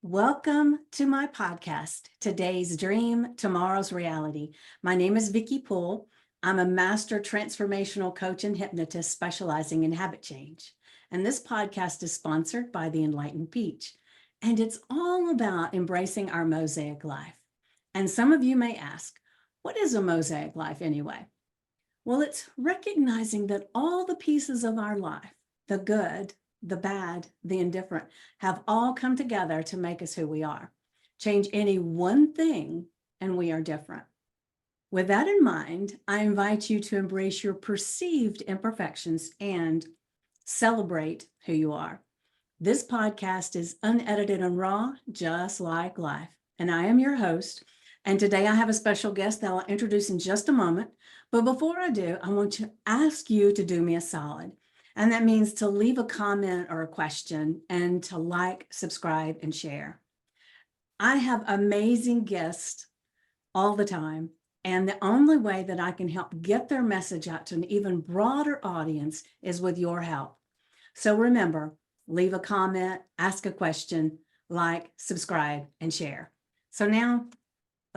Welcome to my podcast, Today's Dream, Tomorrow's Reality. My name is Vicki Poole. I'm a master transformational coach and hypnotist specializing in habit change. And this podcast is sponsored by the Enlightened Peach. And it's all about embracing our mosaic life. And some of you may ask, what is a mosaic life anyway? Well, it's recognizing that all the pieces of our life, the good, the bad, the indifferent, have all come together to make us who we are. Change any one thing and we are different. With that in mind, I invite you to embrace your perceived imperfections and celebrate who you are. This podcast is unedited and raw, just like life. And I am your host. And today I have a special guest that I'll introduce in just a moment. But before I do, I want to ask you to do me a solid. And that means to leave a comment or a question and to like, subscribe, and share. I have amazing guests all the time. And the only way that I can help get their message out to an even broader audience is with your help. So remember, leave a comment, ask a question, like, subscribe, and share. So now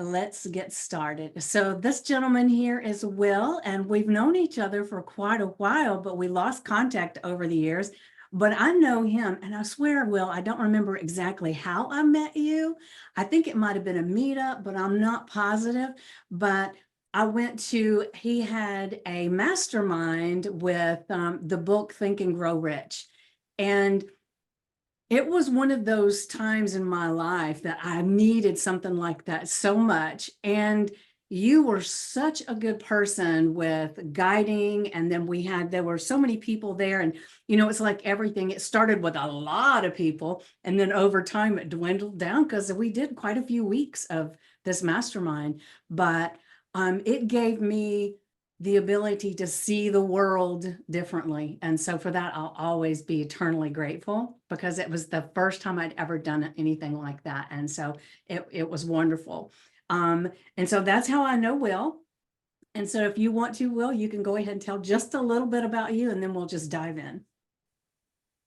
let's get started. So this gentleman here is Will, and we've known each other for quite a while, but we lost contact over the years. But I know him, and I swear, Will, I don't remember exactly how I met you. I think it might have been a meetup, but I'm not positive. But he had a mastermind with the book Think and Grow Rich. And it was one of those times in my life that I needed something like that so much. And you were such a good person with guiding. And then there were so many people there. And, it's like everything. It started with a lot of people. And then over time, it dwindled down because we did quite a few weeks of this mastermind. But it gave me the ability to see the world differently. And so for that, I'll always be eternally grateful because it was the first time I'd ever done anything like that. And so it was wonderful. And so that's how I know Will. And so if you want to, Will, you can go ahead and tell just a little bit about you and then we'll just dive in.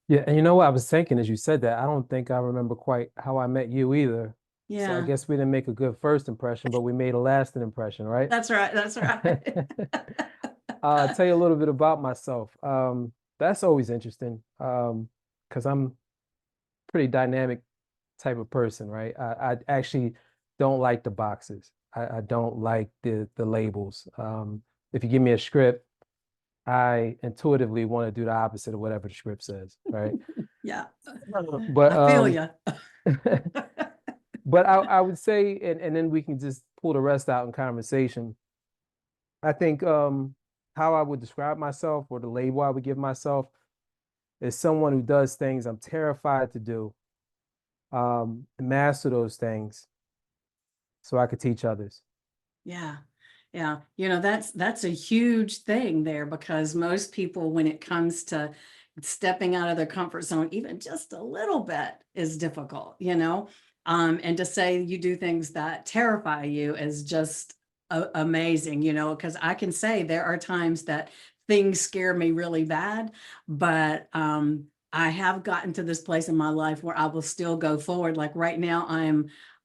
Yeah, and you know what I was thinking as you said that, I don't think I remember quite how I met you either. So I Yeah, guess we didn't make a good first impression, but we made a lasting impression, right? that's right. That's right. I'll tell you a little bit about myself. That's always interesting, because I'm a pretty dynamic type of person, right? I actually don't like the boxes. I don't like the labels. If you give me a script, I intuitively want to do the opposite of whatever the script says, right? Yeah, But I feel you. but I would say, and then we can just pull the rest out in conversation. I think how I would describe myself or the label I would give myself is someone who does things I'm terrified to do, master those things so I could teach others. Yeah. Yeah. That's a huge thing there because most people, when it comes to stepping out of their comfort zone, even just a little bit is difficult. And to say you do things that terrify you is just amazing, because I can say there are times that things scare me really bad, but I have gotten to this place in my life where I will still go forward. Like right now,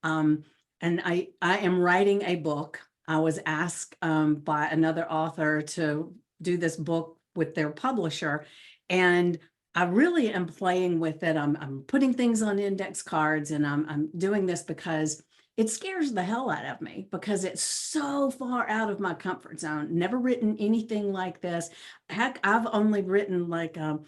um, I am writing a book. I was asked by another author to do this book with their publisher, and I really am playing with it. I'm putting things on index cards, and I'm doing this because it scares the hell out of me because it's so far out of my comfort zone. Never written anything like this. Heck, I've only written like a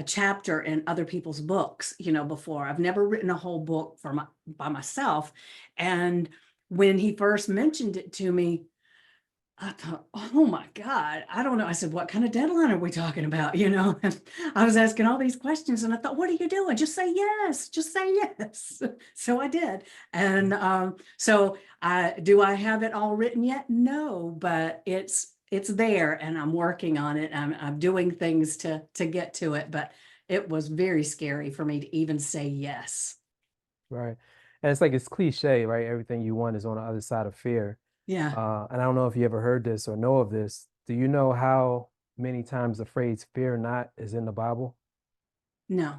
chapter in other people's books, before. I've never written a whole book by myself. And when he first mentioned it to me, I thought, oh my God, I don't know. I said, what kind of deadline are we talking about? And I was asking all these questions and I thought, what are you doing? Just say yes, just say yes. So I did. And do I have it all written yet? No, but it's there and I'm working on it. I'm doing things to get to it, but it was very scary for me to even say yes. Right. And it's like it's cliche, right? Everything you want is on the other side of fear. Yeah, And I don't know if you ever heard this or know of this. Do you know how many times the phrase fear not is in the Bible? no.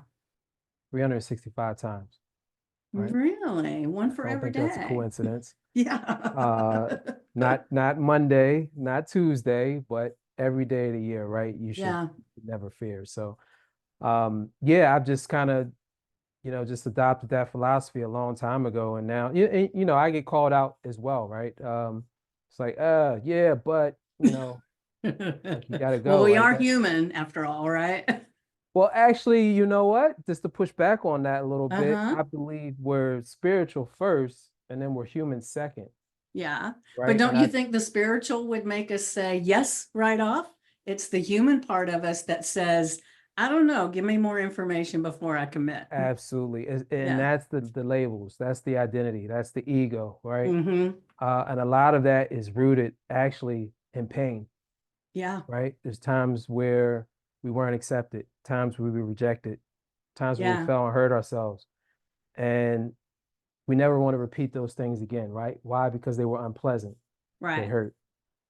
365 times. right? Really? One I for don't every think that's a day. coincidence. Uh, Yeah. not Monday, not Tuesday, but every day of the year, right? You should Yeah. never fear. So, yeah, I've just kind of, just adopted that philosophy a long time ago, and now, I get called out as well, right? It's like, yeah, but like you gotta Well, go, we right? are That human after all, right? Well, actually, you know what? Just to push back on that a little bit, Uh-huh. I believe we're spiritual first, and then we're human second, Yeah. But right? don't you think the spiritual would make us say yes right off? It's the human part of us that says, I don't know, give me more information before I commit. Absolutely. And Yeah. that's the labels, that's the identity, that's the ego, right? Mm-hmm. And a lot of that is rooted actually in pain, Yeah. right? There's times where we weren't accepted, times where we were rejected, times where we Yeah. fell and hurt ourselves. And we never want to repeat those things again, right? Why? Because they were unpleasant, they Right. hurt,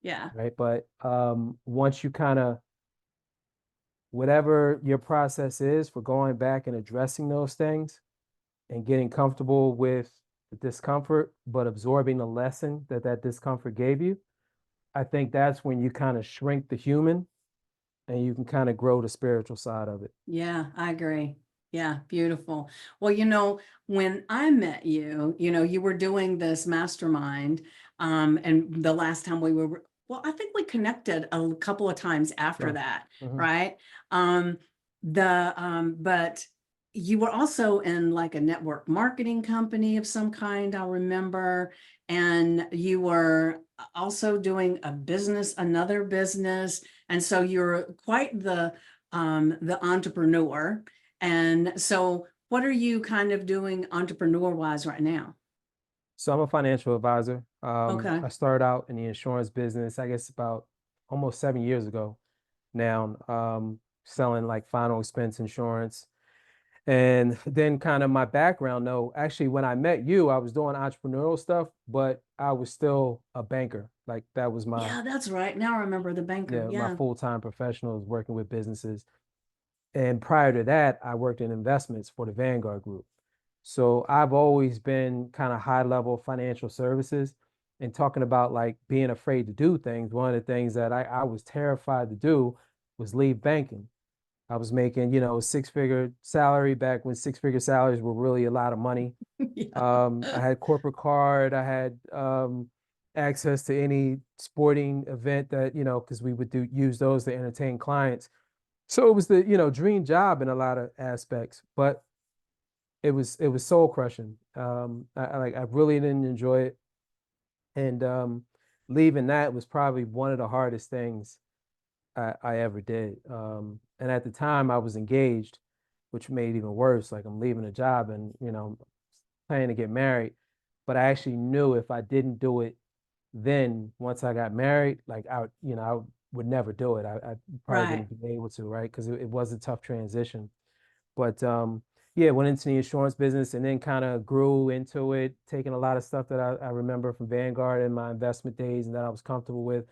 Yeah. right? But once you kind of, whatever your process is for going back and addressing those things, and getting comfortable with the discomfort, but absorbing the lesson that that discomfort gave you, I think that's when you kind of shrink the human and you can kind of grow the spiritual side of it. Yeah, I agree. Yeah, beautiful. Well, when I met you, you were doing this mastermind. And the last time well, I think we connected a couple of times after Yeah. that, Mhm. right? But you were also in like a network marketing company of some kind, I remember. And you were also doing another business. And so you're quite the entrepreneur. And so, what are you kind of doing entrepreneur wise right now? So I'm a financial advisor. Okay. I started out in the insurance business, I guess about almost 7 years ago now, selling like final expense insurance. And then kind of my background, though, actually, when I met you, I was doing entrepreneurial stuff, but I was still a banker. Like that was Yeah, that's right. Now I remember the banker. my Yeah. full-time professional is working with businesses. And prior to that, I worked in investments for the Vanguard Group. So I've always been kind of high level financial services and talking about like being afraid to do things. One of the things that I was terrified to do was leave banking. I was making, a six-figure salary back when six-figure salaries were really a lot of money. I Yeah. had corporate card. I had access to any sporting event that, because we would use those to entertain clients. So it was the, dream job in a lot of aspects, but it was soul crushing. I really didn't enjoy it. And leaving that was probably one of the hardest things I ever did. And at the time I was engaged, which made it even worse. Like I'm leaving a job and, planning to get married. But I actually knew if I didn't do it then, once I got married, like I would never do it. I probably Right. wouldn't be able to, right? Because it was a tough transition. But yeah, went into the insurance business and then kind of grew into it, taking a lot of stuff that I remember from Vanguard in my investment days and that I was comfortable with,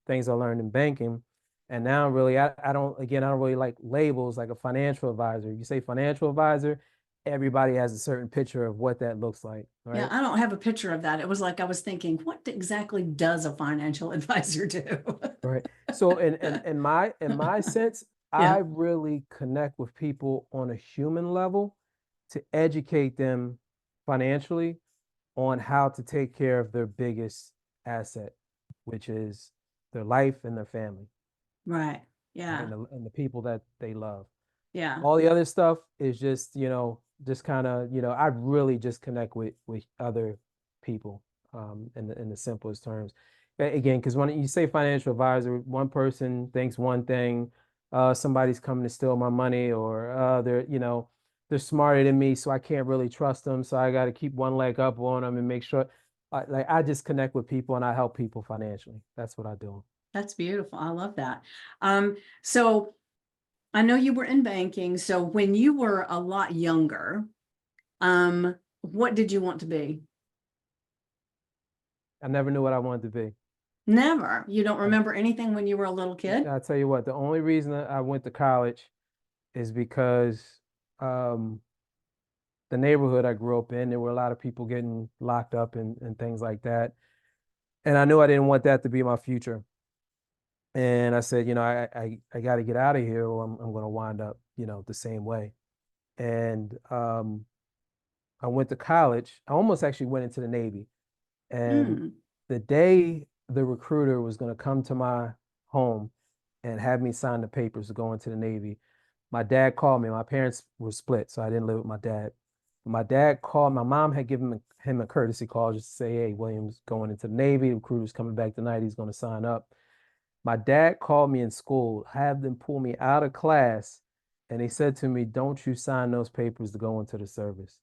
things I learned in banking. And now really, I don't really like labels like a financial advisor. You say financial advisor, everybody has a certain picture of what that looks like, Yeah, right? I don't have a picture of that. It was like I was thinking, what exactly does a financial advisor do? Right. So in my sense, I Yeah. really connect with people on a human level to educate them financially on how to take care of their biggest asset, which is their life and their family, Right. right? Yeah. And the people that they love. Yeah. All the other stuff is just, just kind of, I really just connect with other people, in the simplest terms. Again, because when you say financial advisor, one person thinks one thing, somebody's coming to steal my money, or they're smarter than me, so I can't really trust them. So I got to keep one leg up on them and make sure, like I just connect with people and I help people financially. That's what I do. That's beautiful. I love that. So I know you were in banking. So when you were a lot younger, what did you want to be? I never knew what I wanted to be. Never. You don't remember anything when you were a little kid? I'll tell you what, the only reason that I went to college is because um, the neighborhood I grew up in, there were a lot of people getting locked up and things like that. And I knew I didn't want that to be my future. And I said, I got to get out of here or I'm going to wind up, the same way. And I went to college. I almost actually went into the Navy. And Mm, the day the recruiter was going to come to my home and have me sign the papers to go into the Navy, my dad called me. My parents were split, so I didn't live with my dad. My dad called. My mom had given him a courtesy call just to say, "Hey, William's going into the Navy. The recruiter's coming back tonight. He's going to sign up." My dad called me in school, had them pull me out of class, and he said to me, "Don't you sign those papers to go into the service."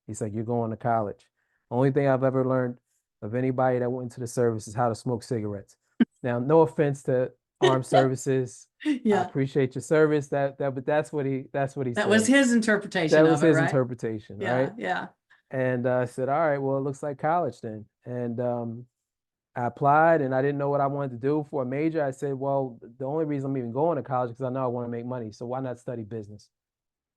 He's like, "You're going to college." Only thing I've ever learned of anybody that went into the service is how to smoke cigarettes. Now, no offense to armed services. I yeah, appreciate your service. But that's what he that was said. his That interpretation was of it, his right? interpretation, Yeah, right? yeah. And I said, all right, well, it looks like college then. And I applied and I didn't know what I wanted to do for a major. I said, well, the only reason I'm even going to college is because I know I want to make money. So why not study business?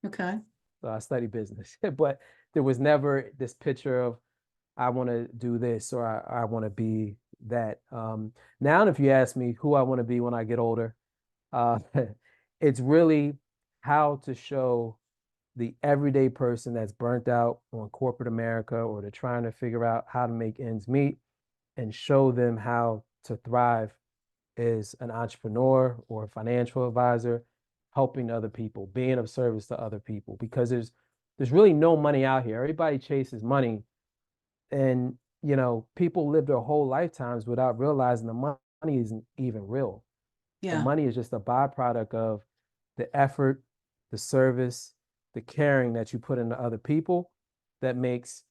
Okay. So I studied business. But there was never this picture of I want to do this or I want to be that. Now, if you ask me who I want to be when I get older, uh, it's really how to show the everyday person that's burnt out on corporate America or they're trying to figure out how to make ends meet and show them how to thrive as an entrepreneur or a financial advisor, helping other people, being of service to other people, because there's really no money out here. Everybody chases money, and people live their whole lifetimes without realizing the money isn't even real. The Yeah, money is just a byproduct of the effort, the service, the caring that you put into other people that makes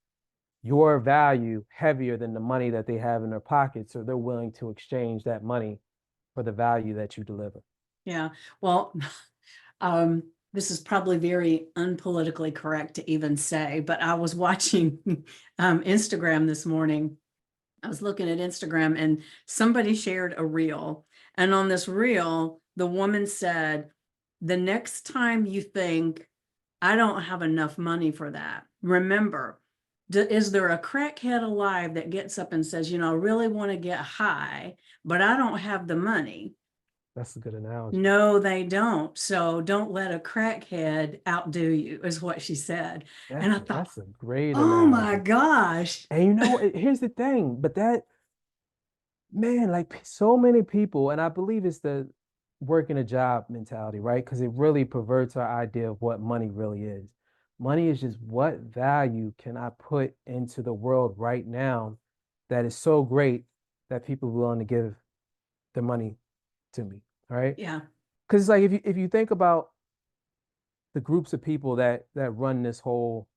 your value heavier than the money that they have in their pockets. So they're willing to exchange that money for the value that you deliver. yeah. Well, this is probably very unpolitically correct to even say, but I was watching Instagram this morning. I was looking at Instagram and somebody shared a reel. And on this reel, the woman said, the next time you think, I don't have enough money for that, remember, is there a crackhead alive that gets up and says, I really want to get high, but I don't have the money? That's a good analogy. No, they don't. So don't let a crackhead outdo you, is what she said. And That's I a, thought, that's a great oh my analogy. gosh. And here's the thing, but that man, like so many people, and I believe it's the working a job mentality, right? Because it really perverts our idea of what money really is. Money is just what value can I put into the world right now that is so great that people are willing to give the money to me, right? Yeah, Because it's like if you think about the groups of people that run this whole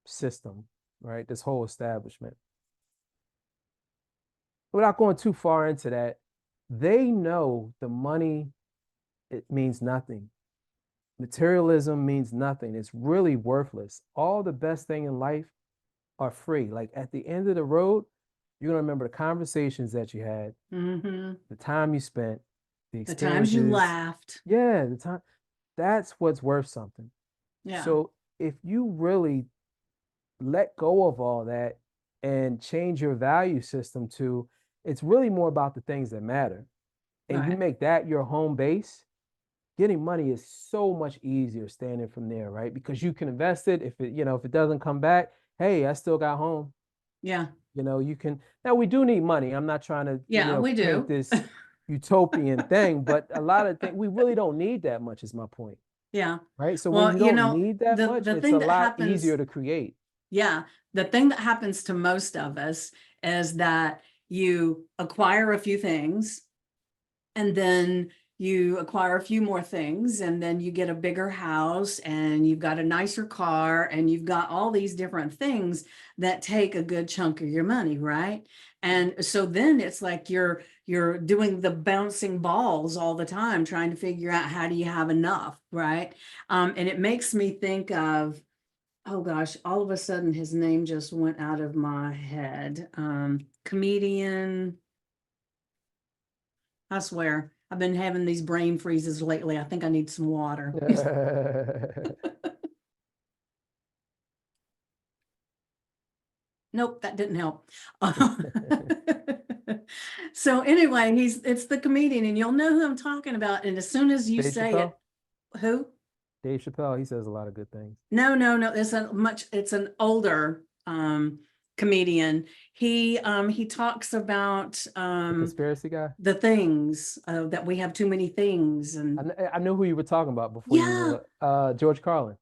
system, right? This whole establishment. Without going too far into that, they know the money it means nothing. Materialism means nothing. It's really worthless. All the best thing in life are free. Like at the end of the road, you're gonna remember the conversations that you had, hmm, the time you spent, the the times you experiences. laughed. Yeah, the time. That's what's worth something. Yeah, So if you really let go of all that and change your value system to, it's really more about the things that matter. And you right. make that your home base, getting money is so much easier standing from there, right? Because you can invest it. If it doesn't come back, hey, I still got home. Yeah, You can now we do need money. I'm not trying to, yeah, we paint do. this utopian thing, but a lot of things we really don't need that much, is my point. Yeah. Right. So when Well, you don't need that the much, the it's thing a that lot happens, easier to create. yeah, the thing that happens to most of us is that you acquire a few things and then you acquire a few more things and then you get a bigger house and you've got a nicer car and you've got all these different things that take a good chunk of your money, right? And so then it's like you're doing the bouncing balls all the time trying to figure out how do you have enough, right? And it makes me think of, oh gosh, all of a sudden his name just went out of my head. Comedian, I swear, I've been having these brain freezes lately. I think I need some water. Nope, that didn't help. So anyway, it's the comedian, and you'll know who I'm talking about. And as soon as you Dave say it, Chappelle? who? Dave Chappelle, he says a lot of good things. No, no, no. It's an older comedian. He talks about The conspiracy guy? the things that we have too many things, and I knew who you were talking about before you yeah, even George Carlin.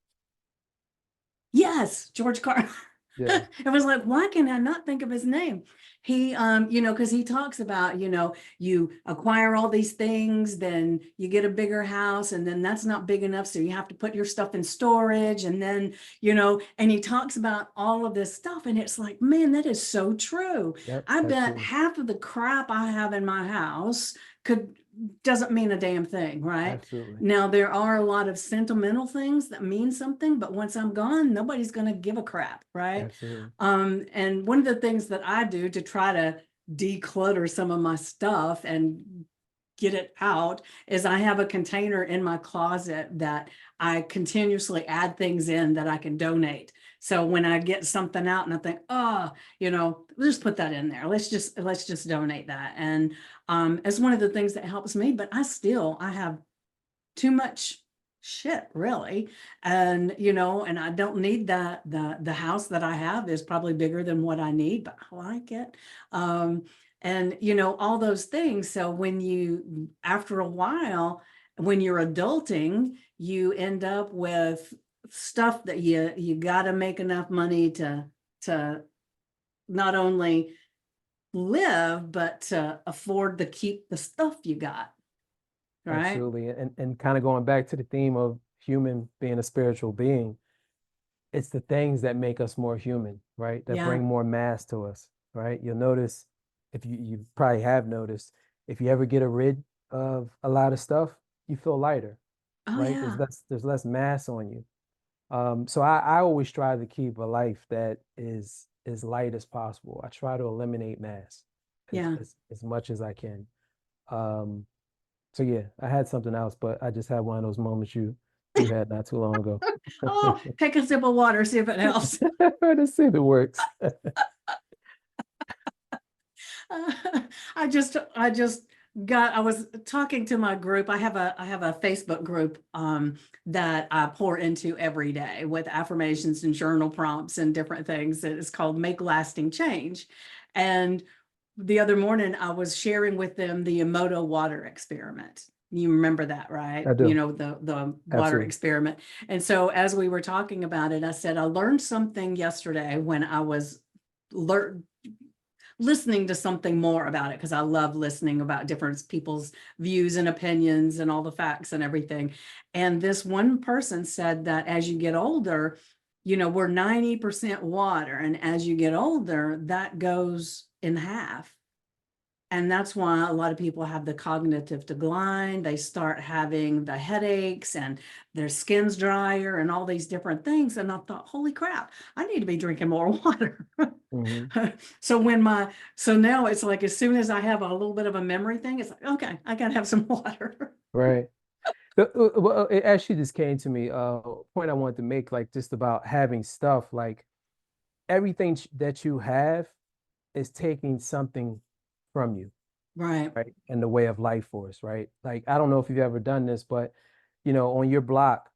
yes, George Carlin. Yeah. It was like, why can I not think of his name? He, because he talks about, you acquire all these things, then you get a bigger house, and then that's not big enough. So you have to put your stuff in storage. And then, and he talks about all of this stuff. And it's like, man, that is so true. Yep, I that's bet true. half of the crap I have in my house doesn't mean a damn thing, right? Absolutely. Now, there are a lot of sentimental things that mean something, but once I'm gone, nobody's going to give a crap, right? Absolutely. And one of the things that I do to try to declutter some of my stuff and get it out is I have a container in my closet that I continuously add things in that I can donate. So when I get something out and I think, oh, let's just put that in there. Let's just donate that. And it's one of the things that helps me, but I have too much shit, really. And and I don't need that. The house that I have is probably bigger than what I need, but I like it. And all those things. So after a while, when you're adulting, you end up with stuff that you got to make enough money to not only live, but to afford to keep the stuff you got. Right. Absolutely. And kind of going back to the theme of human being a spiritual being, it's the things that make us more human, right? That Yeah. bring more mass to us, right? You'll notice if you probably have noticed, if you ever get rid of a lot of stuff, you feel lighter, Oh, right? yeah. There's less mass on you. So I always strive to keep a life that is as light as possible. I try to eliminate mass Yeah. as much as I can. Um, so yeah, I had something else, but I just had one of those moments you had not too long ago. Oh, take a sip of water, see if it helps. Let's see if it works. I was talking to my group. I have a Facebook group that I pour into every day with affirmations and journal prompts and different things. It's called Make Lasting Change. And the other morning I was sharing with them the Emoto water experiment. You remember that, right? I do. The water Absolutely. experiment. And so as we were talking about it, I said, I learned something yesterday when I was listening to something more about it, because I love listening about different people's views and opinions and all the facts and everything. And this one person said that as you get older, we're 90% water. And as you get older, that goes in half. And that's why a lot of people have the cognitive decline. They start having the headaches and their skin's drier and all these different things. And I thought, holy crap, I need to be drinking more water. Hmm. So now it's like, as soon as I have a little bit of a memory thing, it's like, okay, I gotta have some water. Right. Well, it actually just came to me, point I wanted to make, like just about having stuff, like everything that you have is taking something from you, Right. right? In the way of life force, right? Like I don't know if you've ever done this, but on your block,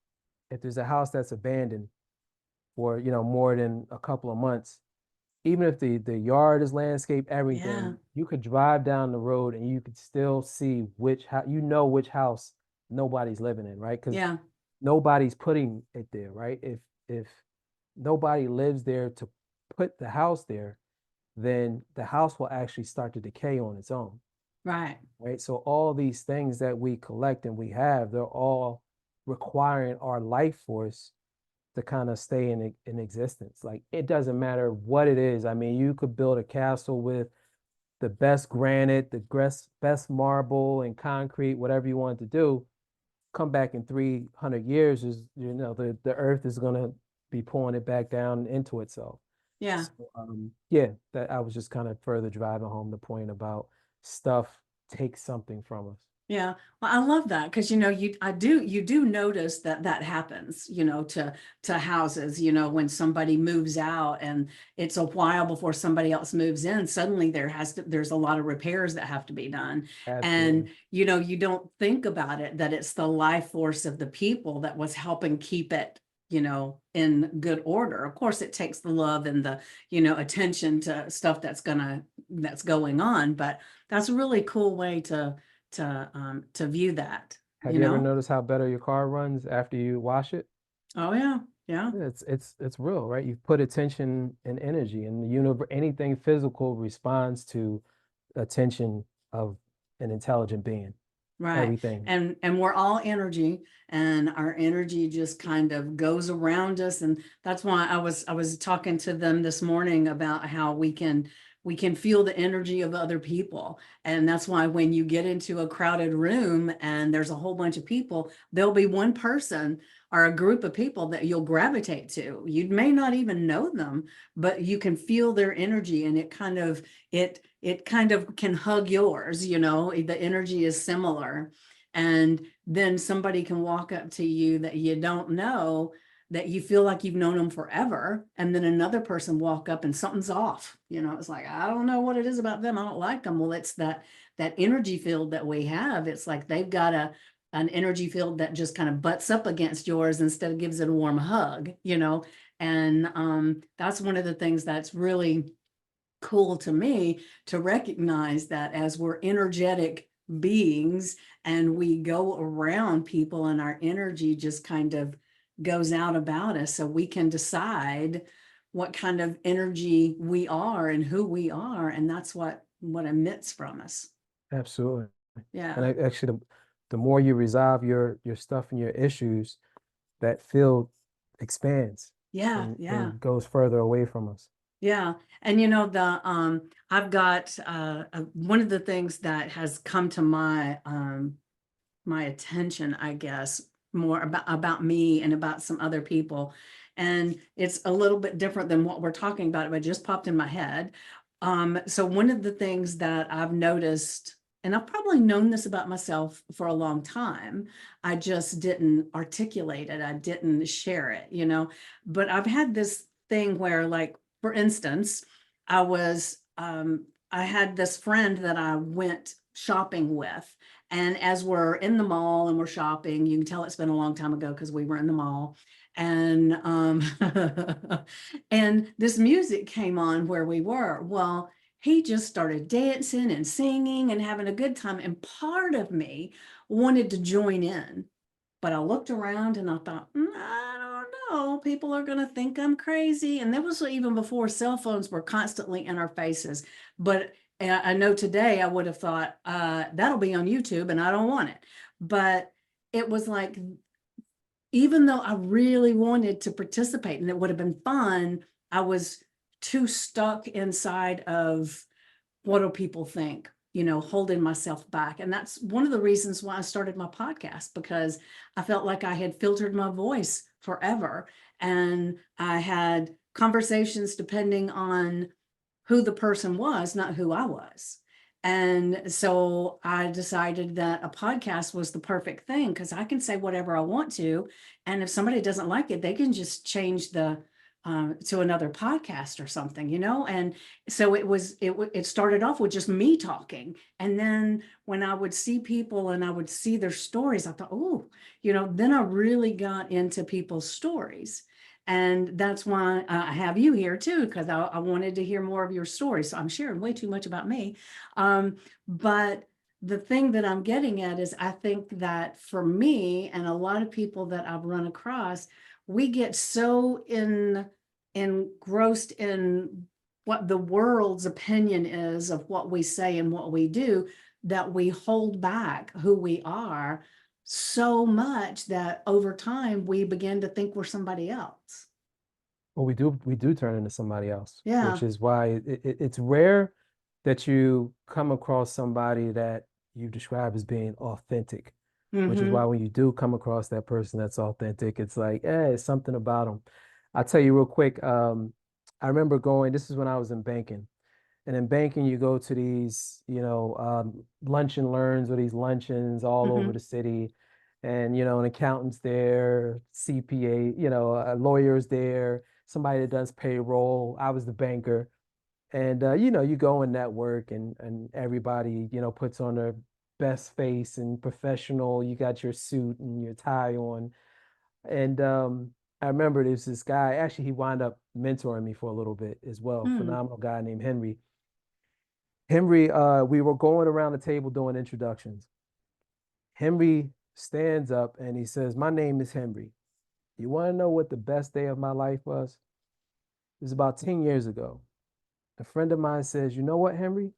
if there's a house that's abandoned for, more than a couple of months, even if the yard is landscaped, Yeah. everything, you could drive down the road and you could still see which house nobody's living in, right? Because Yeah. nobody's putting it there, right? If nobody lives there to put the house there, then the house will actually start to decay on its own, Right. right? So all these things that we collect and we have, they're all requiring our life force to kind of stay in existence. Like it doesn't matter what it is. I mean, you could build a castle with the best granite, the best marble and concrete, whatever you want to do. Come back in 300 years, is the earth is gonna be pulling it back down into itself. Yeah. So yeah, that I was just kind of further driving home the point about stuff takes something from us. Yeah. Well, I love that because you do notice that that happens, to houses, when somebody moves out and it's a while before somebody else moves in, suddenly there's a lot of repairs that have to be done. And Absolutely. you don't think about it that it's the life force of the people that was helping keep it, in good order. Of course, it takes the love and the, attention to stuff that's going on, but that's a really cool way to view that, Have you ever noticed how better your car runs after you wash it? Oh yeah, yeah, Yeah, it's real, right? You put attention and energy, and the universe, anything physical responds to attention of an intelligent being. right. Everything. And we're all energy, and our energy just kind of goes around us. And that's why I was talking to them this morning about how we can feel the energy of other people. And that's why when you get into a crowded room and there's a whole bunch of people, there'll be one person or a group of people that you'll gravitate to. You may not even know them, but you can feel their energy, and it kind of can hug yours. The energy is similar. And then somebody can walk up to you that you don't know, that you feel like you've known them forever, and then another person walk up and something's off. It's like, I don't know what it is about them, I don't like them. Well, it's that energy field that we have. It's like they've got an energy field that just kind of butts up against yours instead of gives it a warm hug. And that's one of the things that's really cool to me, to recognize that as we're energetic beings and we go around people, and our energy just kind of goes out about us, so we can decide what kind of energy we are and who we are, and that's what emits from us. Absolutely. And Yeah, actually, the more you resolve your stuff and your issues, that field expands yeah, and yeah. and goes further away from us. Yeah. And I've got one of the things that has come to my attention, I guess, more about me and about some other people. And it's a little bit different than what we're talking about, but it just popped in my head. So one of the things that I've noticed, and I've probably known this about myself for a long time, I just didn't articulate it, I didn't share it. But I've had this thing where, like, for instance, I had this friend that I went shopping with, and as we're in the mall and we're shopping, you can tell it's been a long time ago because we were in the mall. And and this music came on where we were. Well, he just started dancing and singing and having a good time. And part of me wanted to join in. But I looked around and I thought, I don't know, people are going to think I'm crazy. And that was even before cell phones were constantly in our faces. But I know today I would have thought, that'll be on YouTube and I don't want it. But it was like, even though I really wanted to participate and it would have been fun, I was too stuck inside of, what do people think, holding myself back. And that's one of the reasons why I started my podcast, because I felt like I had filtered my voice forever, and I had conversations depending on who the person was, not who I was. And so I decided that a podcast was the perfect thing, because I can say whatever I want to. And if somebody doesn't like it, they can just change to another podcast or something. And so it started off with just me talking. And then when I would see people and I would see their stories, I thought, oh, then I really got into people's stories. And that's why I have you here too, because I wanted to hear more of your story. So I'm sharing way too much about me. But the thing that I'm getting at is, I think that for me and a lot of people that I've run across, we get so engrossed in what the world's opinion is of what we say and what we do, that we hold back who we are so much that over time we begin to think we're somebody else. Well, we do turn into somebody else, which Yeah. is why it's rare that you come across somebody that you describe as being authentic, which is why Mm-hmm. when you do come across that person that's authentic, it's like, it's something about them. I'll tell you real quick. I remember this is when I was in banking, And in banking, you go to these, lunch and learns or these luncheons all over Hmm. the city. And, an accountant's there, CPA, a lawyer's there, somebody that does payroll. I was the banker. And, you go and network and everybody, puts on their best face and professional. You got your suit and your tie on. And I remember there's this guy, actually, he wound up mentoring me for a little bit as well. Mm. Phenomenal guy named Henry. Henry, we were going around the table doing introductions. Henry stands up and he says, "My name is Henry. You want to know what the best day of my life was? It was about 10 years ago. A friend of mine says, 'You know what, Henry?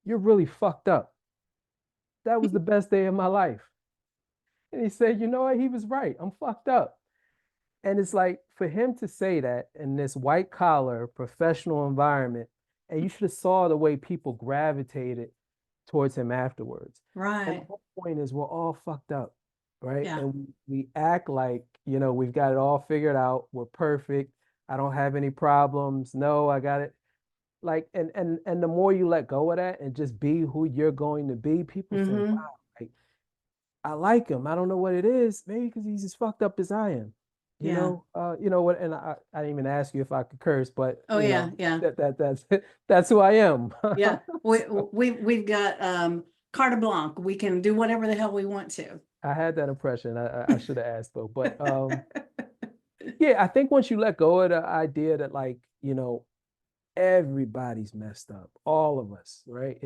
You're really fucked up. That was the best day of my life.'" And he said, "You know what? He was right. I'm fucked up." And it's like for him to say that in this white collar professional environment, and you should have saw the way people gravitated towards him afterwards. And the Right. whole point is we're all fucked up, right? Yeah. And we act like, we've got it all figured out. We're perfect. I don't have any problems. No, I got it. Like, and the more you let go of that and just be who you're going to be, people say, wow, Hmm. like I like him. I don't know what it is. Maybe because he's as fucked up as I am. Yeah. You know what? And I didn't even ask you if I could curse, but Oh, yeah. Yeah. that's that's who I am. Yeah. We've got carte blanche. We can do whatever the hell we want to. I had that impression. I should have asked though, but yeah, I think once you let go of the idea that like everybody's messed up, all of us, right?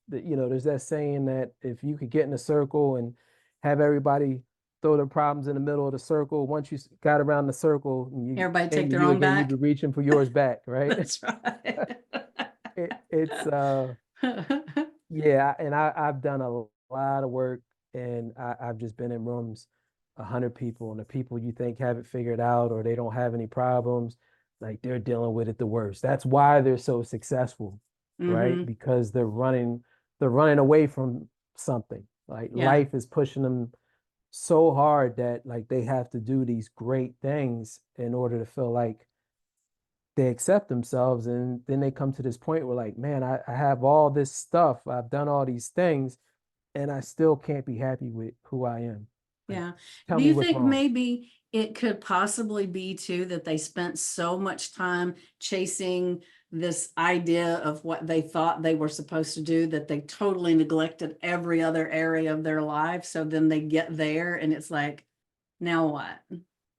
There's that saying that if you could get in a circle and have everybody throw their problems in the middle of the circle, once you got around the circle and you Everybody came take to their you own again, you'd be back. reaching for yours back, right? That's right. It's yeah, and I've done a lot of work, and I've just been in rooms, 100 people, and the people you think have it figured out or they don't have any problems, like they're dealing with it the worst. That's why they're so successful, right? Hmm. Because they're running away from something. Like Yeah. life is pushing them so hard that like they have to do these great things in order to feel like they accept themselves, and then they come to this point where like, man, I have all this stuff, I've done all these things, and I still can't be happy with who I am. Like, Yeah. tell Do me you what's think wrong. maybe it could possibly be too that they spent so much time chasing this idea of what they thought they were supposed to do that they totally neglected every other area of their life? So then they get there and it's like, now what?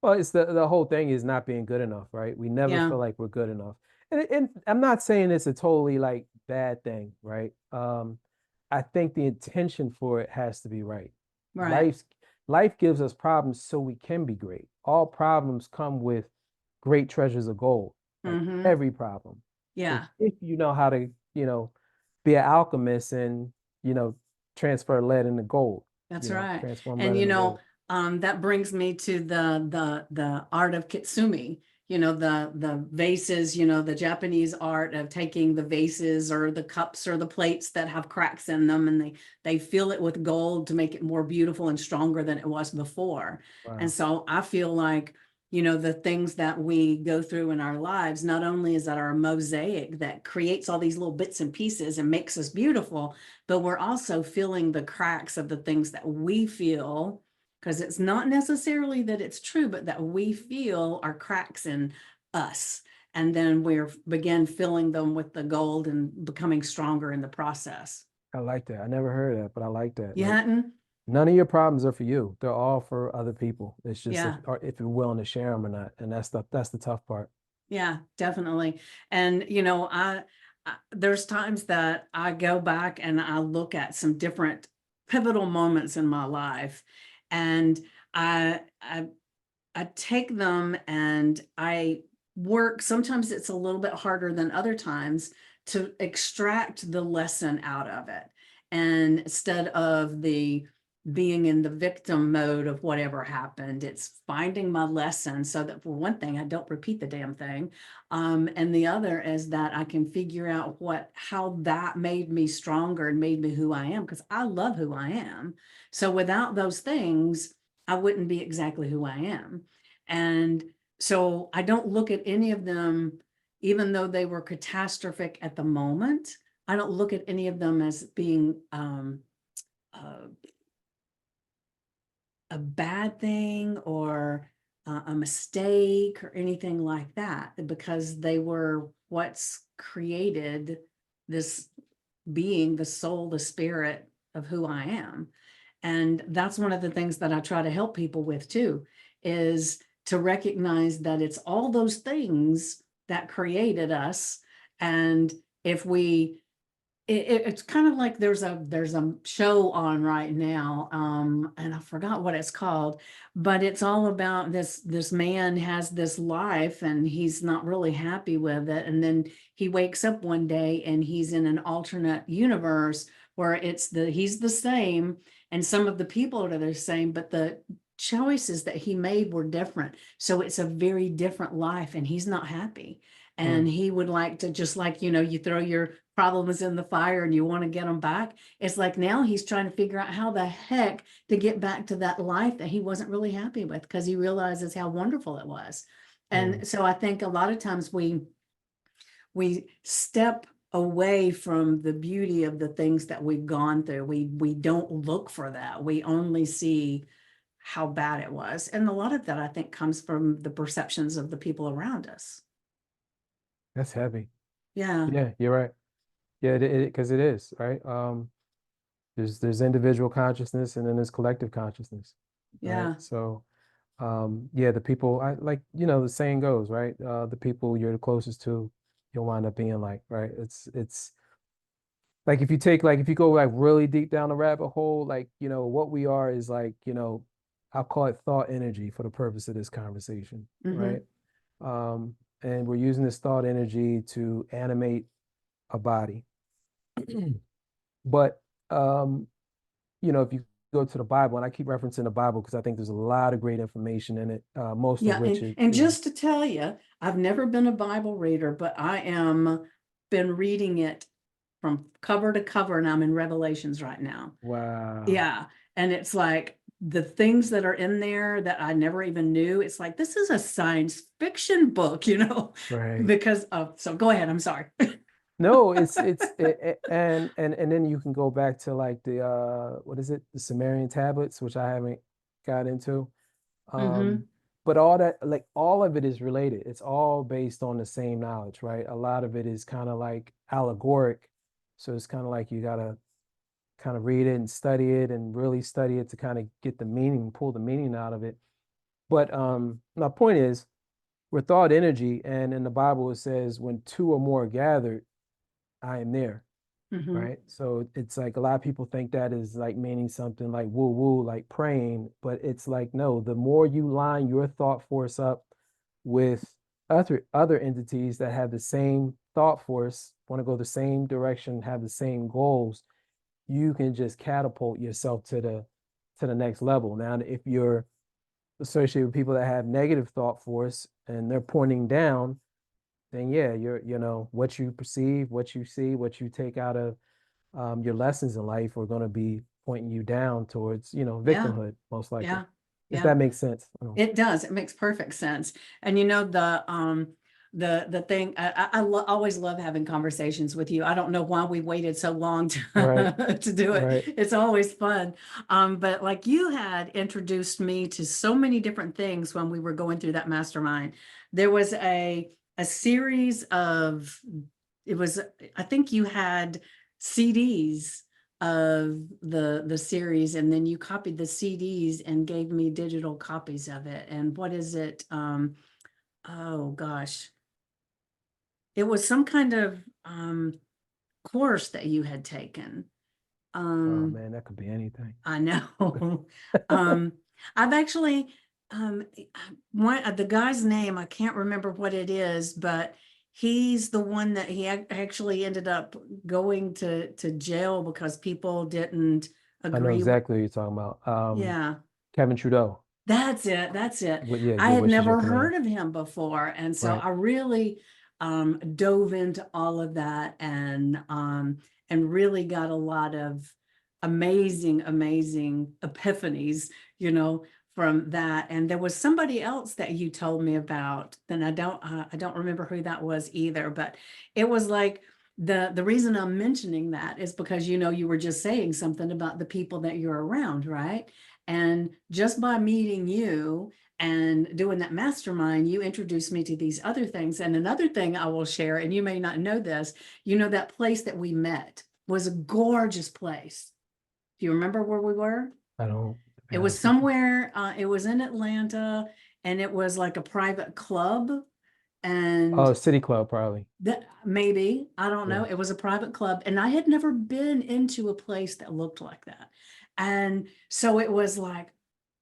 Well, it's the whole thing is not being good enough, right? We never Yeah. feel like we're good enough. And I'm not saying it's a totally like bad thing, right? I think the intention for it has to be right. Right. Life's life gives us problems so we can be great. All problems come with great treasures of gold, like Hmm. every problem. If Yeah. if you know how to, be an alchemist and, you know, transfer lead into gold, That's right. transform And lead into gold. that brings me to the art of kitsumi. The vases, the Japanese art of taking the vases or the cups or the plates that have cracks in them, and they fill it with gold to make it more beautiful and stronger than it was before. And Wow. so I feel like, the things that we go through in our lives, not only is that our mosaic that creates all these little bits and pieces and makes us beautiful, but we're also feeling the cracks of the things that we feel, because it's not necessarily that it's true, but that we feel are cracks in us. And then we're begin filling them with the gold and becoming stronger in the process. I like that. I never heard that, but I like that. You Like hadn't? none of your problems are for you. They're all for other people. It's just if Yeah. or if you're willing to share them or not. And that's the tough part. Yeah, definitely. And there's times that I go back and I look at some different pivotal moments in my life, and I I take them and I work. Sometimes it's a little bit harder than other times to extract the lesson out of it. And instead of the being in the victim mode of whatever happened, it's finding my lesson so that for one thing, I don't repeat the damn thing. And the other is that I can figure out how that made me stronger and made me who I am, because I love who I am. So without those things, I wouldn't be exactly who I am. And so I don't look at any of them even though they were catastrophic at the moment, I don't look at any of them as being uh, a bad thing or a mistake or anything like that, because they were what's created this being, the soul, the spirit of who I am. And that's one of the things that I try to help people with too, is to recognize that it's all those things that created us. And if we it's kind of like there's a show on right now, and I forgot what it's called, but it's all about this man has this life and he's not really happy with it, and then he wakes up one day and he's in an alternate universe where he's the same and some of the people are the same, but the choices that he made were different, so it's a very different life and he's not happy. And he would like to, just like, you throw your problems in the fire and you want to get them back. It's like now he's trying to figure out how the heck to get back to that life that he wasn't really happy with, because he realizes how wonderful it was. And so I think a lot of times we step away from the beauty of the things that we've gone through. We don't look for that. We only see how bad it was. And a lot of that, I think, comes from the perceptions of the people around us. That's heavy. Yeah. Yeah, you're right. Yeah, because it is, right? There's individual consciousness and then there's collective consciousness, right? Yeah. So, yeah, the people I like, the saying goes, right? The people you're the closest to, you'll wind up being like, right? It's like if you go like really deep down the rabbit hole, like, what we are is like, I'll call it thought energy for the purpose of this conversation, right? Mm-hmm. And we're using this thought energy to animate a body. But if you go to the Bible, and I keep referencing the Bible because I think there's a lot of great information in it, most of Yeah, which and just to tell you, I've never been a Bible reader, but I am been reading it from cover to cover, and I'm in Revelations right now. wow, Yeah, and it's like the things that are in there that I never even knew. It's like this is a science fiction book, right. because of. So go ahead. I'm sorry. No, and then you can go back to like the what is it? The Sumerian tablets, which I haven't got into. Mm-hmm. Um, but all that, like all of it is related. It's all based on the same knowledge, right? A lot of it is kind of like allegoric. So it's kind of like you gotta kind of read it and study it and really study it to kind of get the meaning, pull the meaning out of it. But my point is, we're thought energy, and in the Bible it says, when two or more are gathered, I am there. Mm-hmm. Right. So it's like a lot of people think that is like meaning something like woo woo, like praying, but it's like, no, the more you line your thought force up with other entities that have the same thought force, want to go the same direction, have the same goals, you can just catapult yourself to the next level. Now, if you're associated with people that have negative thought force and they're pointing down, then yeah, what you perceive, what you see, what you take out of your lessons in life are going to be pointing you down towards, Yeah. victimhood, most likely. Yeah. If Yeah. that makes sense. Oh, It does. It makes perfect sense. And the thing always love having conversations with you. I don't know why we waited so long right, to to do it. right. It's always fun. But like you had introduced me to so many different things when we were going through that mastermind. There was a series of it was I think you had CDs of the series, and then you copied the CDs and gave me digital copies of it. And what is it? Oh gosh, it was some kind of course that you had taken. Oh Um, man, that could be anything. I know. um, I've actually the guy's name, I can't remember what it is, but he's the one that actually ended up going to jail because people didn't I know agree with. exactly what you're talking about. Yeah, Kevin Trudeau. that's it. That's it. Yeah, I your had wish is your never command. heard of him before. And so Right. I really dove into all of that and really got a lot of amazing, amazing epiphanies, you know, from that. And there was somebody else that you told me about, and I don't remember who that was either, but it was like the reason I'm mentioning that is because, you know, you were just saying something about the people that you're around, right? And just by meeting you and doing that mastermind, you introduced me to these other things. And another thing I will share, and you may not know this, you know, that place that we met was a gorgeous place. Do you remember where we were? I don't, to be It was honest with you. somewhere, it was in Atlanta, and it was like a private club. And Oh, City Club, probably. that maybe, I don't Yeah. know, it was a private club, and I had never been into a place that looked like that. And so it was like,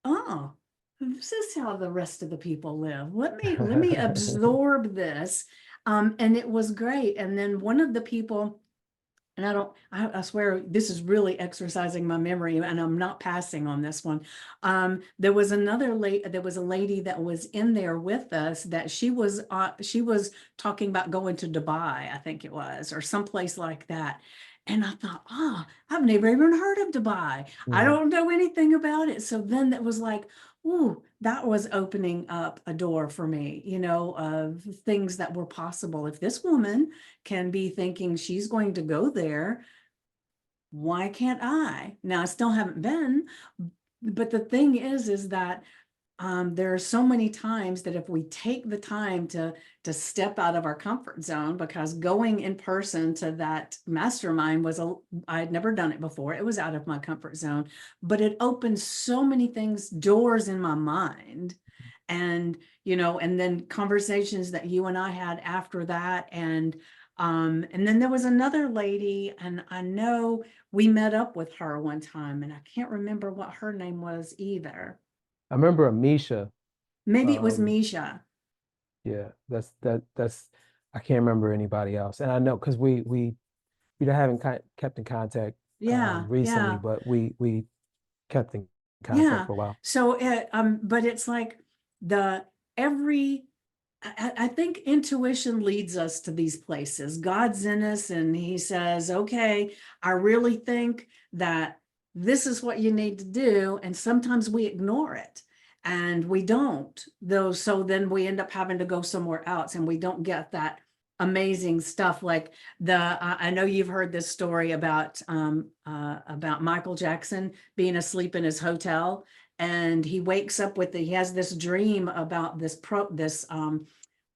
oh, this is how the rest of the people live. Let me absorb this. And it was great. And then one of the people, and I swear this is really exercising my memory, and I'm not passing on this one. There was a lady that was in there with us that she was talking about going to Dubai, I think it was, or someplace like that. And I thought, I've never even heard of Dubai. I Mhm. don't know anything about it. So then that was like, ooh, that was opening up a door for me, you know, of things that were possible. If this woman can be thinking she's going to go there, why can't I? Now, I still haven't been, but the thing is that there are so many times that if we take the time to step out of our comfort zone, because going in person to that mastermind I had never done it before. It was out of my comfort zone, but it opened so many things, doors in my mind. And, you know, and then conversations that you and I had after that. And then there was another lady, and I know we met up with her one time, and I can't remember what her name was either. I remember Amisha. Maybe it was Um, Misha. yeah, that's I can't remember anybody else. And I know because we haven't kept in contact Yeah, recently, yeah, but we kept in contact yeah. for a while. So but it's like the every I think intuition leads us to these places. God's in us and he says, okay, I really think that this is what you need to do. And sometimes we ignore it and we don't, though. So then we end up having to go somewhere else and we don't get that amazing stuff. Like I know you've heard this story about Michael Jackson being asleep in his hotel, and he wakes up he has this dream about this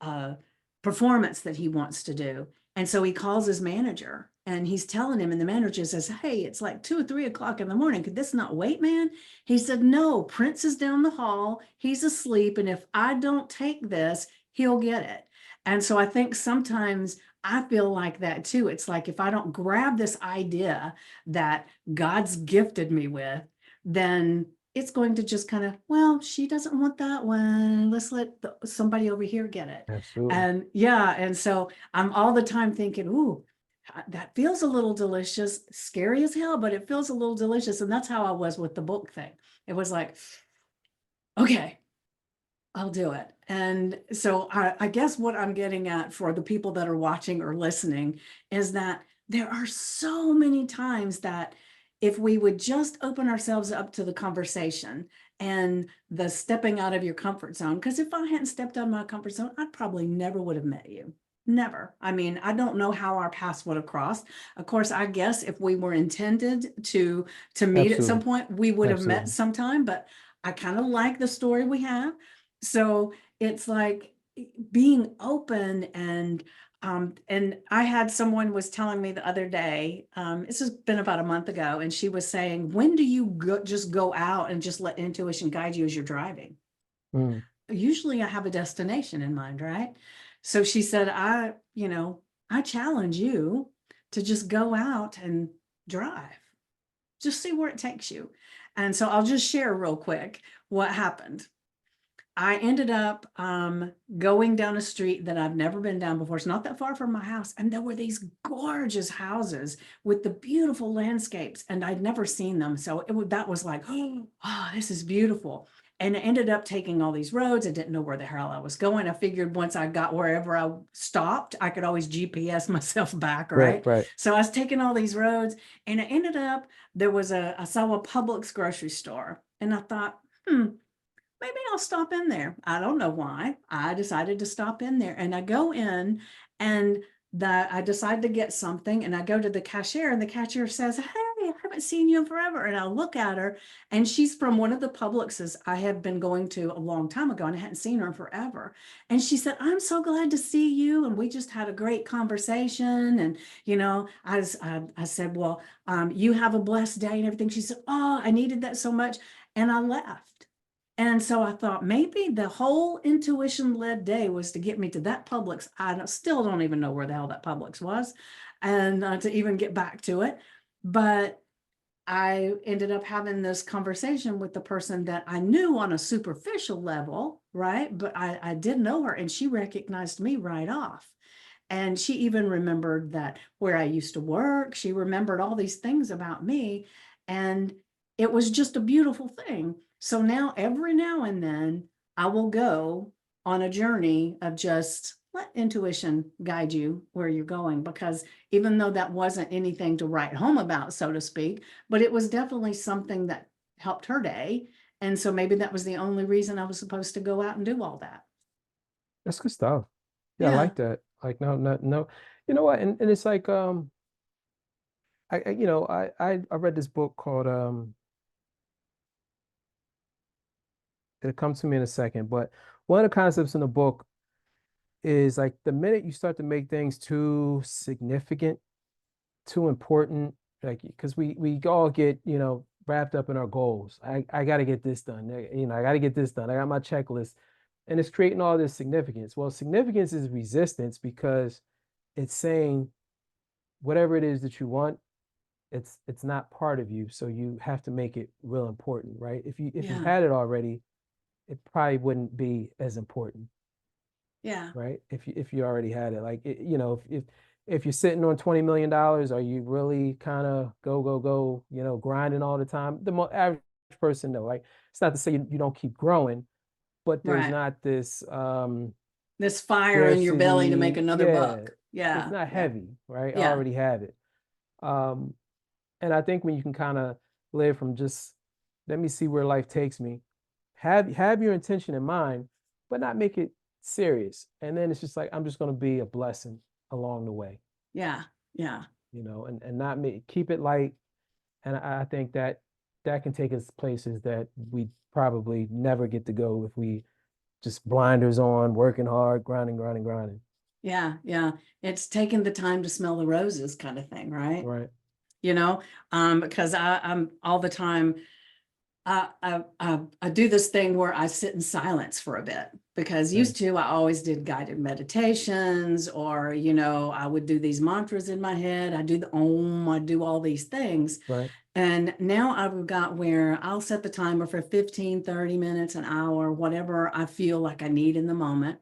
uh, performance that he wants to do. And so he calls his manager and he's telling him, and the manager says, hey, it's like 2 or 3 o'clock in the morning. Could this not wait, man? He said, no, Prince is down the hall. He's asleep. And if I don't take this, he'll get it. And so I think sometimes I feel like that too. It's like if I don't grab this idea that God's gifted me with, then it's going to just kind of, well, she doesn't want that one. Let's let somebody over here get it. Absolutely. And yeah, and so I'm all the time thinking, ooh, that feels a little delicious, scary as hell, but it feels a little delicious. And that's how I was with the book thing. It was like, okay, I'll do it. And so I guess what I'm getting at for the people that are watching or listening is that there are so many times that if we would just open ourselves up to the conversation and the stepping out of your comfort zone, because if I hadn't stepped out of my comfort zone, I probably never would have met you. Never. I mean, I don't know how our paths would have crossed. Of course, I guess if we were intended to meet at some Absolutely. point, we would have met Absolutely. sometime, but I kind of like the story we have. So it's like being open and I had someone was telling me the other day, this has been about a month ago, and she was saying, when do you just go out and just let intuition guide you as you're driving? Mm. Usually I have a destination in mind, right? So she said, I challenge you to just go out and drive, just see where it takes you. And so I'll just share real quick what happened. I ended up going down a street that I've never been down before. It's not that far from my house. And there were these gorgeous houses with the beautiful landscapes, and I'd never seen them. So that was like, oh, this is beautiful. And I ended up taking all these roads. I didn't know where the hell I was going. I figured once I got wherever I stopped, I could always GPS myself back, Right, right? right. So I was taking all these roads, and I ended up, I saw a Publix grocery store, and I thought, maybe I'll stop in there. I don't know why. I decided to stop in there, and I go in, and I decide to get something, and I go to the cashier, and the cashier says, "Hey, I haven't seen you in forever." And I look at her, and she's from one of the Publixes I have been going to a long time ago, and I hadn't seen her in forever. And she said, "I'm so glad to see you." And we just had a great conversation. And, I said, "Well, you have a blessed day," and everything. She said, "Oh, I needed that so much." And I left. And so I thought maybe the whole intuition led day was to get me to that Publix. Still don't even know where the hell that Publix was, and to even get back to it. But I ended up having this conversation with the person that I knew on a superficial level, right? But I did know her, and she recognized me right off. And she even remembered that where I used to work. She remembered all these things about me. And it was just a beautiful thing. So now, every now and then, I will go on a journey of just let intuition guide you where you're going. Because even though that wasn't anything to write home about, so to speak, but it was definitely something that helped her day. And so maybe that was the only reason I was supposed to go out and do all that. That's good stuff. Yeah, I Yeah. like that. Like, no, no, no. You know what? And it's like, I read this book called it'll come to me in a second, but one of the concepts in the book is like the minute you start to make things too significant, too important, like because we all get, wrapped up in our goals. I got to get this done. I got to get this done. I got my checklist, and it's creating all this significance. Well, significance is resistance because it's saying whatever it is that you want, it's not part of you, so you have to make it real important, right? If you Yeah. had it already, it probably wouldn't be as important, Yeah. right? If you already had it, like if you're sitting on $20 million, are you really kind of go, grinding all the time? The average person, though, like it's not to say you don't keep growing, but there's Right. not this This fire in your belly to make scarcity. another Yeah, buck. it's Yeah. not Yeah. heavy, right? I Yeah. already have it. Um, and I think when you can kind of live from just let me see where life takes me, have your intention in mind, but not make it serious. And then it's just like I'm just going to be a blessing along the way, Yeah. Yeah. and not keep it light. And I think that that can take us places that we probably never get to go if we just blinders on, working hard, grinding, grinding, grinding. Yeah. Yeah. It's taking the time to smell the roses kind of thing, right? Right. You know, because I'm all the time. I do this thing where I sit in silence for a bit, because used Nice. to I always did guided meditations, or I would do these mantras in my head. I do the Om, I do all these things. Right. And now I've got where I'll set the timer for 15, 30 minutes, an hour, whatever I feel like I need in the moment.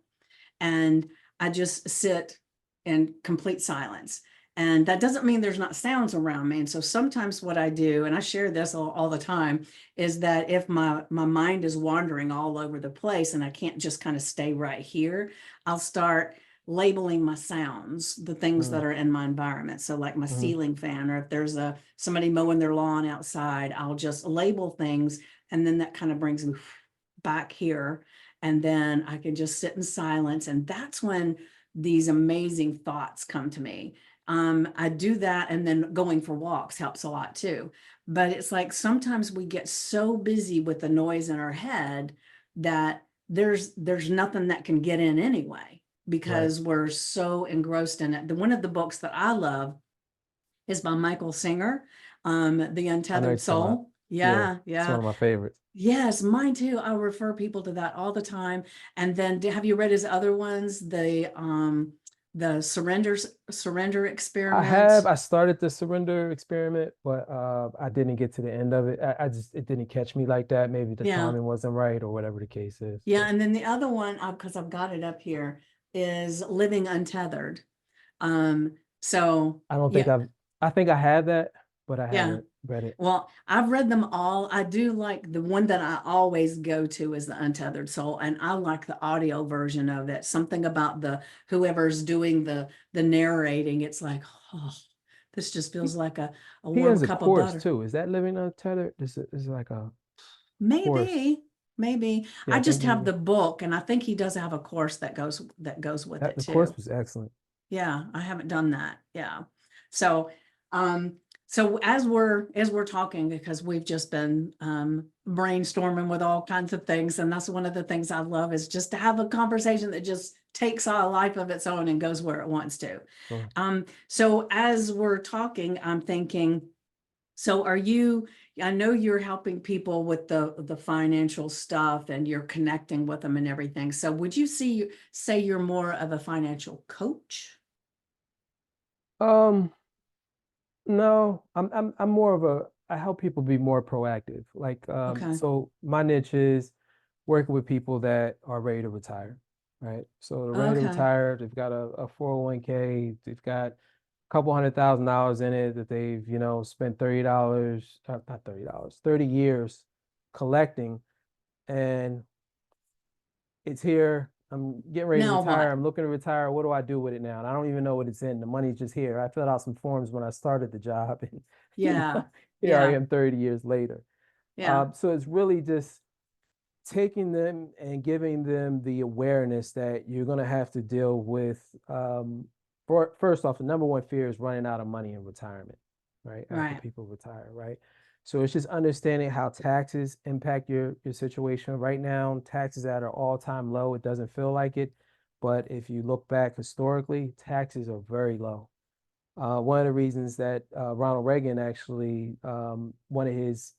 And I just sit in complete silence. And that doesn't mean there's not sounds around me. And so sometimes what I do, and I share this all the time, is that if my mind is wandering all over the place and I can't just kind of stay right here, I'll start labeling my sounds, the things Mm, that are in my environment. So like my mhm. ceiling fan, or if there's somebody mowing their lawn outside, I'll just label things. And then that kind of brings me back here, and then I can just sit in silence. And that's when these amazing thoughts come to me. I do that, and then going for walks helps a lot too. But it's like sometimes we get so busy with the noise in our head that there's nothing that can get in anyway, Right. because we're so engrossed in it. One of the books that I love is by Michael Singer, The I know you're Untethered talking about. Soul. Yeah, Yeah, it's one yeah. of my favorites. Yes, mine too. I refer people to that all the time. And then have you read his other ones? The surrender I experiment. have. I started the surrender experiment, but I didn't get to the end of it. I just it didn't catch me like that. Maybe the Yeah. timing wasn't right or whatever the case is. Yeah. But And then the other one, because I've got it up here, is Living Untethered. Um, so I don't think yeah, I think I had that, but I yeah. haven't read it. Well, I've read them all. I do like the one that I always go to is the Untethered Soul, and I like the audio version of it. Something about the whoever's doing the narrating. It's like, oh, this just He, feels like a he warm has a cup of course butter. tis that living untethered? This is like a course. Maybe. maybe. Yeah, I I think just have maybe the book, and I think he does have a course that goes with that it the course too. was excellent. Yeah, I haven't done that. Yeah. So, um, so as we're talking, because we've just been brainstorming with all kinds of things, and that's one of the things I love is just to have a conversation that just takes on a life of its own and goes where it wants to. Sure. So as we're talking, I'm thinking, so are you, I know you're helping people with the financial stuff and you're connecting with them and everything. So would you say you're more of a financial coach? Um, no, I'm more of I help people be more proactive. Like, Okay. so my niche is working with people that are ready to retire, right? So they're ready to Okay. retire, they've got a 401k, they've got a couple $100,000 in it that they've, spent $30, not $30, 30 years collecting, and it's here. I'm getting ready to Now retire. what? I'm looking to retire. What do I do with it now? And I don't even know what it's in. The money's just here. I filled out some forms when I started the job, and Yeah. here I Yeah. am 30 years later. Yeah. So it's really just taking them and giving them the awareness that you're going to have to deal with. First off, the number one fear is running out of money in retirement, right? After Right. people retire, right? So it's just understanding how taxes impact your situation. Right now, taxes at an all-time low. It doesn't feel like it, but if you look back historically, taxes are very low. One of the reasons that Ronald Reagan actually, one of his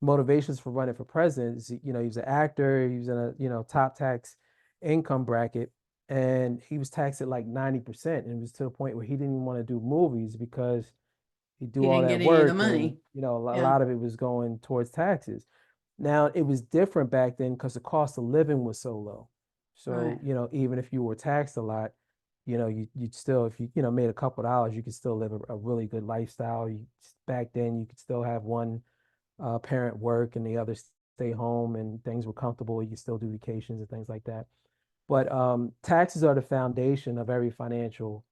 motivations for running for president is, he was an actor, he was in a, top tax income bracket, and he was taxed at like 90%. And it was to the point where he didn't even want to do movies because he'd He do all didn't that get any of the work and, money. a Yeah. lot of it was going towards taxes. Now it was different back then because the cost of living was so low. Right. So, even if you were taxed a lot, you'd still, if you, made a couple of dollars, you could still live a really good lifestyle. Back then you could still have one parent work and the other stay home, and things were comfortable. You could still do vacations and things like that. But taxes are the foundation of every financial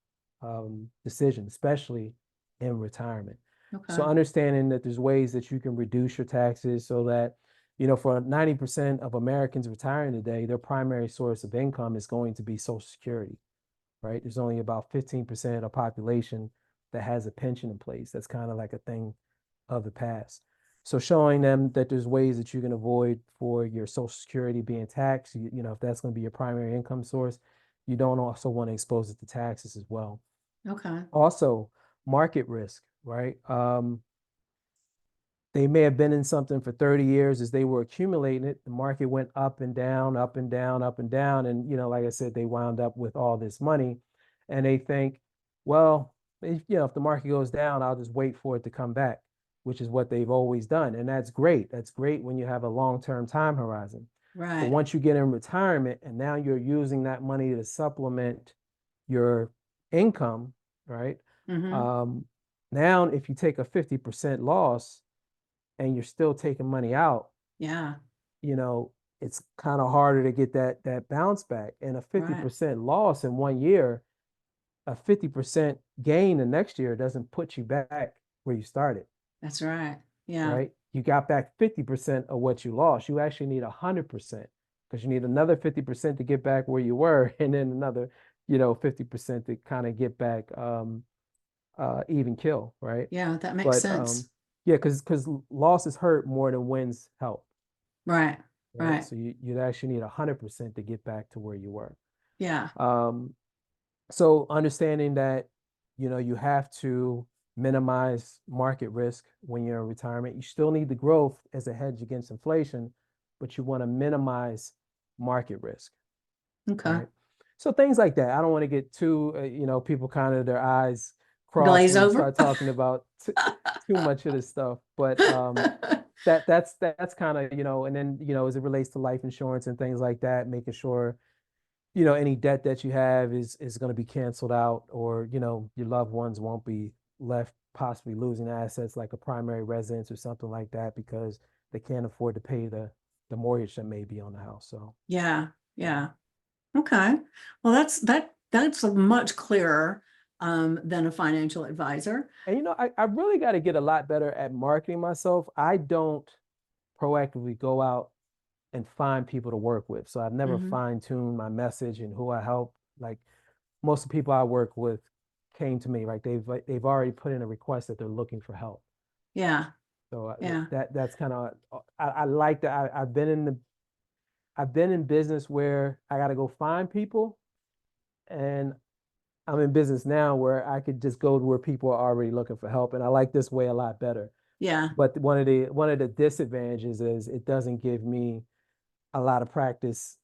decision, especially in retirement. So Okay. understanding that there's ways that you can reduce your taxes so that, for 90% of Americans retiring today, their primary source of income is going to be Social Security, right? There's only about 15% of the population that has a pension in place. That's kind of like a thing of the past. So showing them that there's ways that you can avoid for your Social Security being taxed, if that's going to be your primary income source, you don't also want to expose it to taxes as well. Okay. Also, market risk, right? They may have been in something for 30 years. As they were accumulating it, the market went up and down, up and down, up and down. And, like I said, they wound up with all this money, and they think, well, if the market goes down, I'll just wait for it to come back, which is what they've always done. And that's great. That's great when you have a long-term time horizon. But Right. once you get in retirement and now you're using that money to supplement your income, right? Mm-hmm. Um, Now, if you take a 50% loss, and you're still taking money out, Yeah. you know, it's kind of harder to get that bounce back. And a Right. 50% loss in one year, a 50% gain the next year doesn't put you back where you started, That's right. Yeah. right? You got back 50% of what you lost. You actually need 100% because you need another 50% to get back where you were, and then another, 50% to kind of get back even kill, right? Yeah. That makes But sense. yeah, because losses hurt more than wins help. Right. Right? Right. So you'd actually need 100% to get back to where you were. Yeah. Um, so understanding that, you have to minimize market risk when you're in retirement. You still need the growth as a hedge against inflation, but you want to minimize market risk, Okay. right? So things like that. I don't want to get too, people kind of their eyes cross Glaze when you over. start talking about too much of this stuff. But that's kind of, and then, as it relates to life insurance and things like that, making sure, any debt that you have is going to be canceled out, or, your loved ones won't be left possibly losing assets like a primary residence or something like that because they can't afford to pay the mortgage that may be on the house. So Yeah. yeah. Yeah. Okay. Well, that's a much clearer than a financial advisor. And I really got to get a lot better at marketing myself. I don't proactively go out and find people to work with. So I've never Hmm. fine-tuned my message and who I help. Like most of the people I work with came to me, like they've already put in a request that they're looking for help. Yeah. So Yeah. that's kind of I like that. I've been in business where I got to go find people, and I'm in business now where I could just go to where people are already looking for help, and I like this way a lot better. Yeah. But one of the disadvantages is it doesn't give me a lot of practice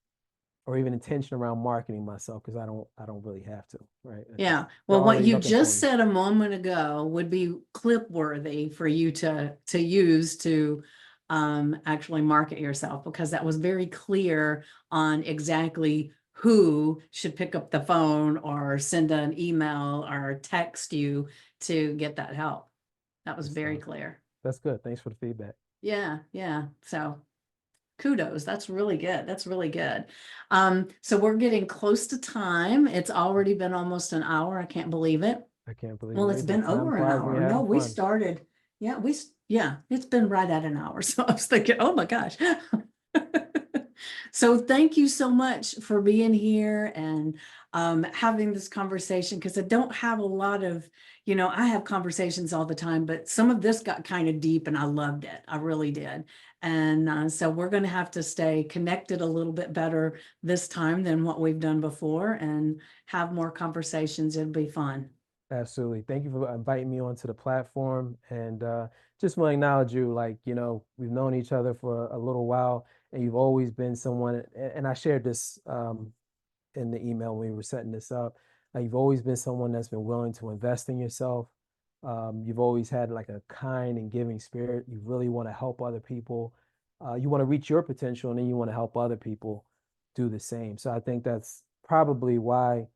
or even intention around marketing myself because I don't really have to, right? Yeah. They're Well, what already you looking for just me. said a moment ago would be clip worthy for you to use to actually market yourself, because that was very clear on exactly who should pick up the phone or send an email or text you to get that help. That was Good very stuff. clear. That's good. Thanks for the feedback. Yeah, yeah. So kudos. That's really good. That's really good. So we're getting close to time. It's already been almost an hour. I can't believe it. I can't believe Well, it it's either. been Time over an flies when hour. you're No, having we fun. started. Yeah, yeah, it's been right at an hour. So I was thinking, oh my gosh. So thank you so much for being here and having this conversation, because I don't have a lot of, I have conversations all the time, but some of this got kind of deep and I loved it. I really did. And so we're going to have to stay connected a little bit better this time than what we've done before and have more conversations. It'll be fun. Absolutely. Thank you for inviting me onto the platform. And just want to acknowledge you, like, we've known each other for a little while, and you've always been someone, and I shared this in the email when we were setting this up. You've always been someone that's been willing to invest in yourself. You've always had like a kind and giving spirit. You really want to help other people. You want to reach your potential, and then you want to help other people do the same. So I think that's probably why,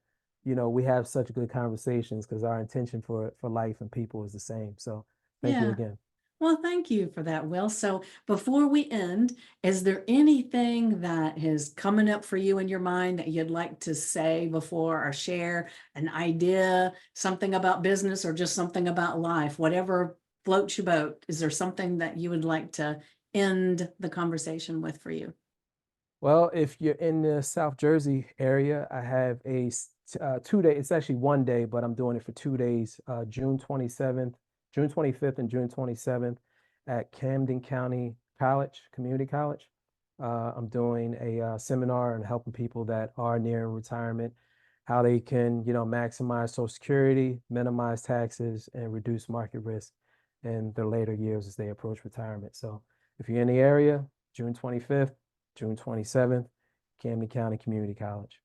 we have such good conversations because our intention for life and people is the same. So thank you Yeah. again. Well, thank you for that, Will. So before we end, is there anything that is coming up for you in your mind that you'd like to say before, or share an idea, something about business or just something about life, whatever floats your boat? Is there something that you would like to end the conversation with for you? Well, if you're in the South Jersey area, I have a 2 day, it's actually one day, but I'm doing it for 2 days, June 27th, June 25th and June 27th at Camden County College, Community College. I'm doing a seminar and helping people that are near retirement, how they can, maximize Social Security, minimize taxes, and reduce market risk in their later years as they approach retirement. So if you're in the area, June 25th, June 27th, Camden County Community College.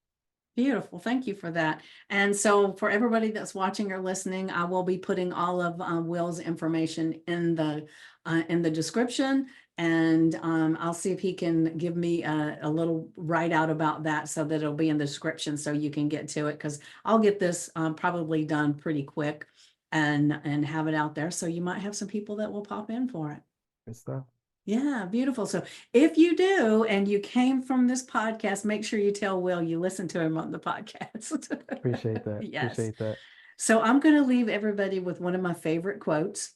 Beautiful. Thank you for that. And so for everybody that's watching or listening, I will be putting all of Will's information in the description. And I'll see if he can give me a little write out about that so that it'll be in the description so you can get to it, because I'll get this probably done pretty quick and have it out there. So you might have some people that will pop in for it. Good stuff. Yeah, beautiful. So if you do and you came from this podcast, make sure you tell Will you listen to him on the podcast. Appreciate that. Yes. Appreciate that. So I'm going to leave everybody with one of my favorite quotes.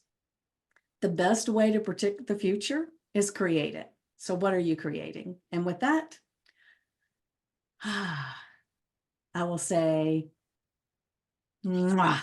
The best way to predict the future is create it. So what are you creating? And with that, I will say, mwah.